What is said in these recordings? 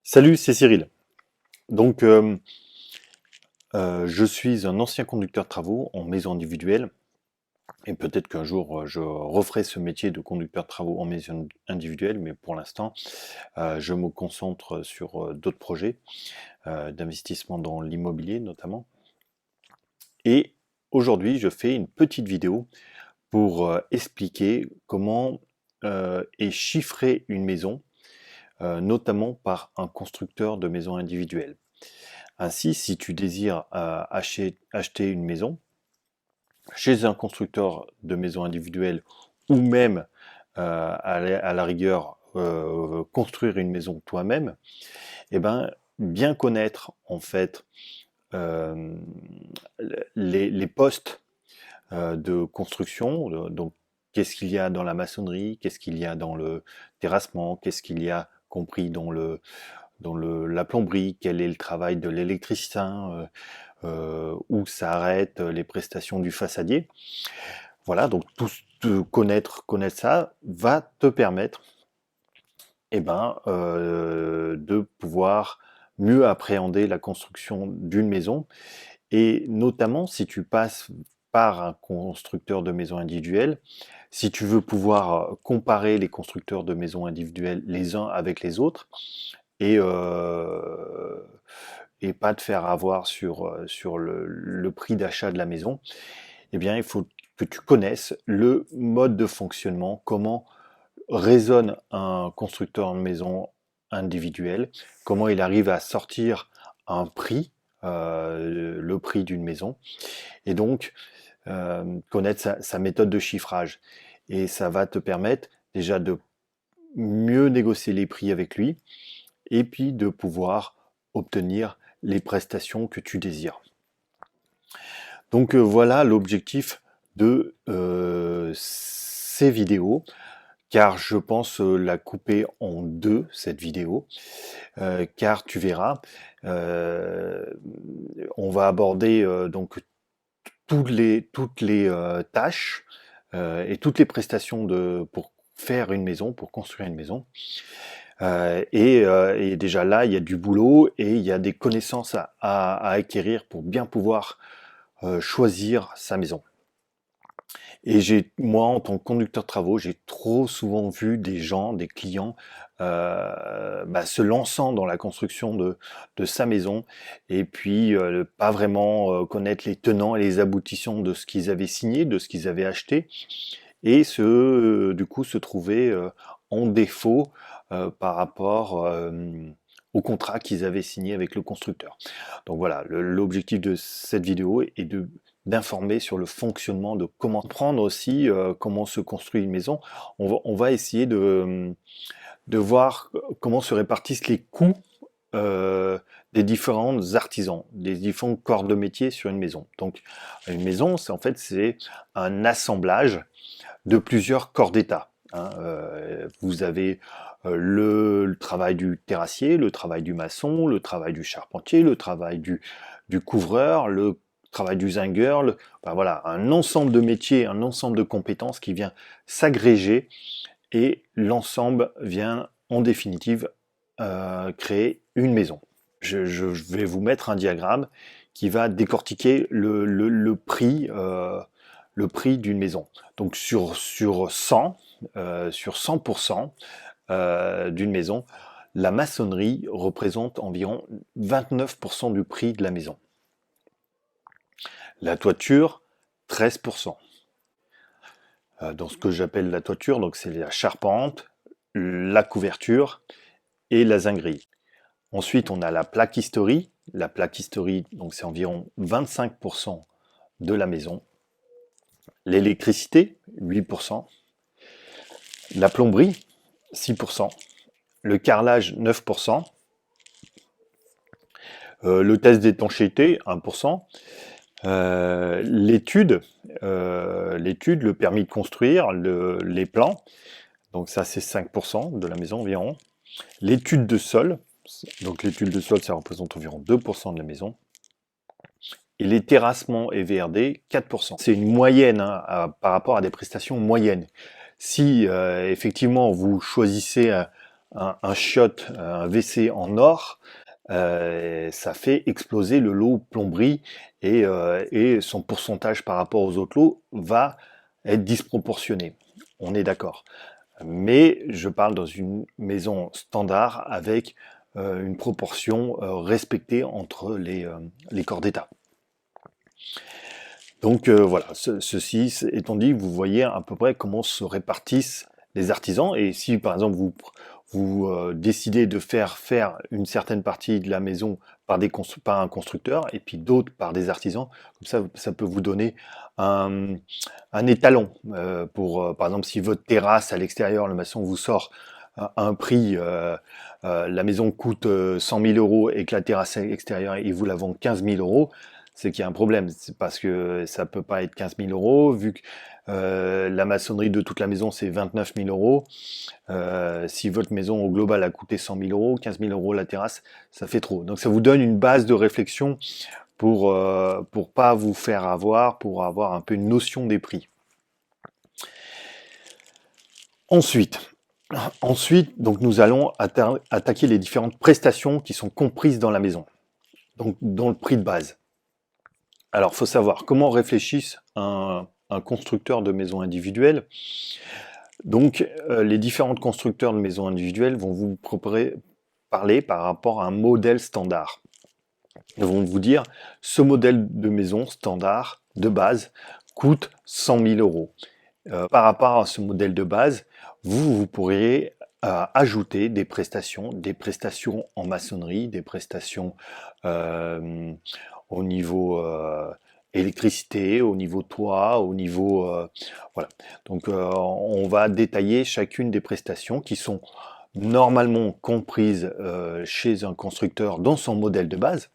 Salut, c'est Cyril. Donc, je suis un ancien conducteur de travaux en maison individuelle et peut-être qu'un jour, je referai ce métier de conducteur de travaux en maison individuelle, mais pour l'instant, je me concentre sur, d'autres projets, d'investissement dans l'immobilier notamment. Et aujourd'hui, je fais une petite vidéo pour, expliquer comment, est chiffrée une maison, notamment par un constructeur de maisons individuelles. Ainsi, si tu désires acheter une maison chez un constructeur de maisons individuelles ou même à la rigueur construire une maison toi-même, eh ben, bien connaître en fait euh, les postes de construction, donc qu'est-ce qu'il y a dans la maçonnerie, qu'est-ce qu'il y a dans le terrassement, qu'est-ce qu'il y a compris dans la plomberie, quel est le travail de l'électricien, où s'arrêtent les prestations du façadier. Voilà, donc connaître ça va te permettre de pouvoir mieux appréhender la construction d'une maison et notamment si tu passes par un constructeur de maisons individuelles, si tu veux pouvoir comparer les constructeurs de maisons individuelles les uns avec les autres et, euh, et pas te faire avoir sur le prix d'achat de la maison, eh bien, il faut que tu connaisses le mode de fonctionnement, comment résonne un constructeur de maison individuel, comment il arrive à sortir un prix, le prix d'une maison, et donc connaître sa méthode de chiffrage. Et ça va te permettre déjà de mieux négocier les prix avec lui, et puis de pouvoir obtenir les prestations que tu désires. Donc voilà l'objectif de ces vidéos, car je pense la couper en deux, cette vidéo, car tu verras, euh, on va aborder donc toutes les tâches et toutes les prestations pour faire une maison, pour construire une maison. Et déjà là, il y a du boulot et il y a des connaissances à acquérir pour bien pouvoir choisir sa maison. Et moi, en tant que conducteur de travaux, j'ai trop souvent vu des gens, des clients, se lançant dans la construction de sa maison et puis pas vraiment connaître les tenants et les aboutissants de ce qu'ils avaient signé, de ce qu'ils avaient acheté, et du coup se trouver en défaut par rapport au contrat qu'ils avaient signé avec le constructeur. Donc voilà, l'objectif de cette vidéo est d'informer sur le fonctionnement, de comment prendre aussi comment se construit une maison. On va essayer de voir comment se répartissent les coûts des différents artisans, des différents corps de métier sur une maison. Donc une maison, c'est un assemblage de plusieurs corps d'état. Hein. Vous avez le travail du terrassier, le travail du maçon, le travail du charpentier, le travail du couvreur, le travail du zingueur, voilà, un ensemble de métiers, un ensemble de compétences qui vient s'agréger et l'ensemble vient en définitive créer une maison. Je vais vous mettre un diagramme qui va décortiquer le prix d'une maison. Donc sur 100, sur 100% d'une maison, la maçonnerie représente environ 29% du prix de la maison. La toiture, 13%. Dans ce que j'appelle la toiture, donc c'est la charpente, la couverture et la zinguerie. Ensuite, on a la plaquisterie. La plaquisterie, donc c'est environ 25% de la maison. L'électricité, 8%. La plomberie, 6%. Le carrelage, 9%. Le test d'étanchéité, 1%. L'étude, le permis de construire, les plans, donc ça c'est 5% de la maison environ. L'étude de sol, donc l'étude de sol ça représente environ 2% de la maison. Et les terrassements et VRD, 4%. C'est une moyenne par rapport à des prestations moyennes. Si effectivement vous choisissez un shot, un WC en or, ça fait exploser le lot plomberie et son pourcentage par rapport aux autres lots va être disproportionné. On est d'accord. Mais je parle dans une maison standard avec une proportion respectée entre les corps d'État. Donc voilà, ceci étant dit, vous voyez à peu près comment se répartissent les artisans. Et si par exemple vous décidez de faire une certaine partie de la maison par un constructeur et puis d'autres par des artisans, comme ça peut vous donner un, un étalon pour, par exemple, si votre terrasse à l'extérieur, le maçon vous sort un prix, la maison coûte 100 000 euros et que la terrasse extérieure, il vous la vend 15 000 euros, c'est qu'il y a un problème. C'est parce que ça peut pas être 15 000 euros, vu que la maçonnerie de toute la maison, c'est 29 000 euros. Si votre maison au global a coûté 100 000 euros, 15 000 euros la terrasse, ça fait trop. Donc ça vous donne une base de réflexion pour pas vous faire avoir, pour avoir un peu une notion des prix. Ensuite, donc nous allons attaquer les différentes prestations qui sont comprises dans la maison, donc dans le prix de base. Alors, il faut savoir comment réfléchisse un constructeur de maisons individuelles. Donc, les différents constructeurs de maisons individuelles vont vous parler par rapport à un modèle standard. Ils vont vous dire, ce modèle de maison standard de base coûte 100 000 euros. Par rapport à ce modèle de base, vous pourriez ajouter des prestations en maçonnerie, des prestations au niveau électricité, au niveau toit, au niveau... voilà. Donc on va détailler chacune des prestations qui sont normalement comprises chez un constructeur dans son modèle de base.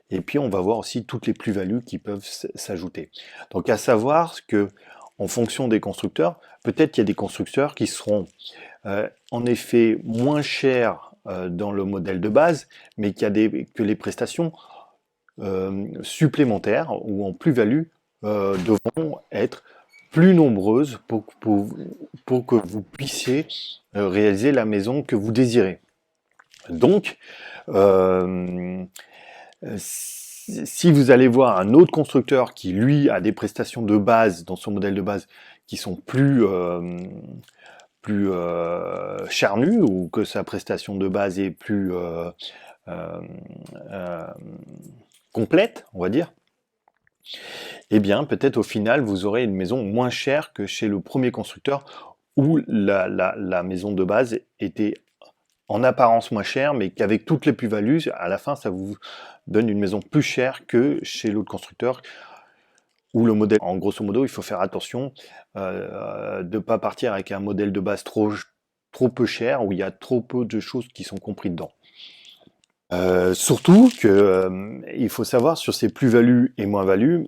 Et puis on va voir aussi toutes les plus-values qui peuvent s'ajouter. Donc à savoir que en fonction des constructeurs, peut-être qu'il y a des constructeurs qui seront en effet moins chers dans le modèle de base, mais que les prestations supplémentaires ou en plus-value devront être plus nombreuses pour que vous puissiez réaliser la maison que vous désirez. Donc, si vous allez voir un autre constructeur qui, lui, a des prestations de base dans son modèle de base qui sont plus charnues, ou que sa prestation de base est plus complète, on va dire, eh bien, peut-être au final, vous aurez une maison moins chère que chez le premier constructeur où la maison de base était en apparence moins chère, mais qu'avec toutes les plus-values, à la fin, ça vous donne une maison plus chère que chez l'autre constructeur, où le modèle, en grosso modo, il faut faire attention de ne pas partir avec un modèle de base trop peu cher, où il y a trop peu de choses qui sont comprises dedans. Surtout que il faut savoir sur ces plus-values et moins-values,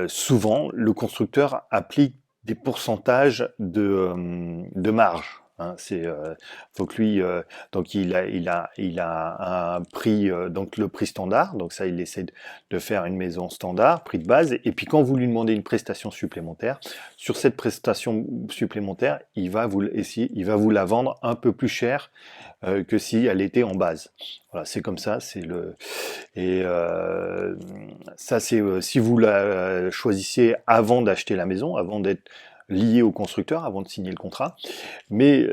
souvent le constructeur applique des pourcentages de marge. Hein. Faut que lui, donc il a un prix, donc le prix standard. Donc ça, il essaie de faire une maison standard, prix de base. Et puis quand vous lui demandez une prestation supplémentaire, sur cette prestation supplémentaire, il va vous la vendre un peu plus cher que si elle était en base. Voilà, c'est comme ça. Ça, c'est si vous la choisissez avant d'acheter la maison, avant d'être lié au constructeur, avant de signer le contrat. Mais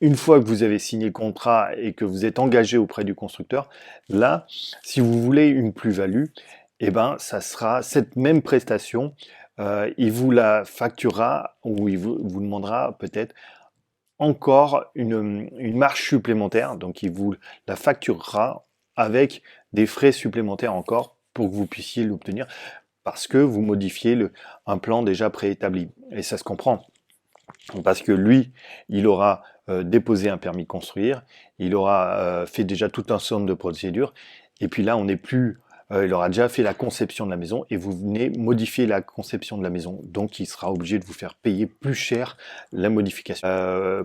une fois que vous avez signé le contrat et que vous êtes engagé auprès du constructeur, là, si vous voulez une plus-value, eh ben, ça sera cette même prestation. Il vous la facturera ou il vous demandera peut-être encore une marge supplémentaire, donc il vous la facturera avec des frais supplémentaires encore pour que vous puissiez l'obtenir, parce que vous modifiez un plan déjà préétabli. Et ça se comprend, parce que lui, il aura déposé un permis de construire, il aura fait déjà tout un certain nombre de procédures, et puis là, on n'est plus... il aura déjà fait la conception de la maison et vous venez modifier la conception de la maison. Donc, il sera obligé de vous faire payer plus cher la modification.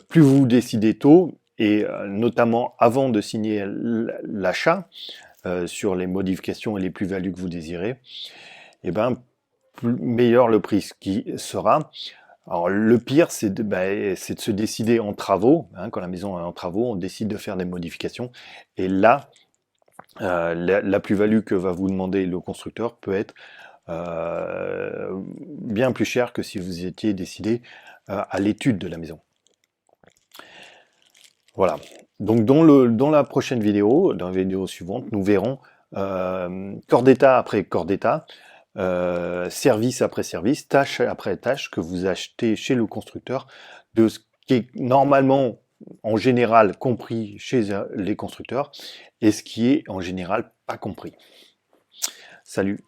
Plus vous décidez tôt, et notamment avant de signer l'achat, sur les modifications et les plus-values que vous désirez, et ben, meilleur le prix qui sera. Alors le pire, c'est de se décider en travaux, hein, quand la maison est en travaux, on décide de faire des modifications. Et là, la plus-value que va vous demander le constructeur peut être bien plus chère que si vous étiez décidé à l'étude de la maison. Voilà. Donc dans la prochaine vidéo, dans la vidéo suivante, nous verrons corps d'état après corps d'état, service après service, tâche après tâche que vous achetez chez le constructeur, de ce qui est normalement en général compris chez les constructeurs et ce qui est en général pas compris. Salut!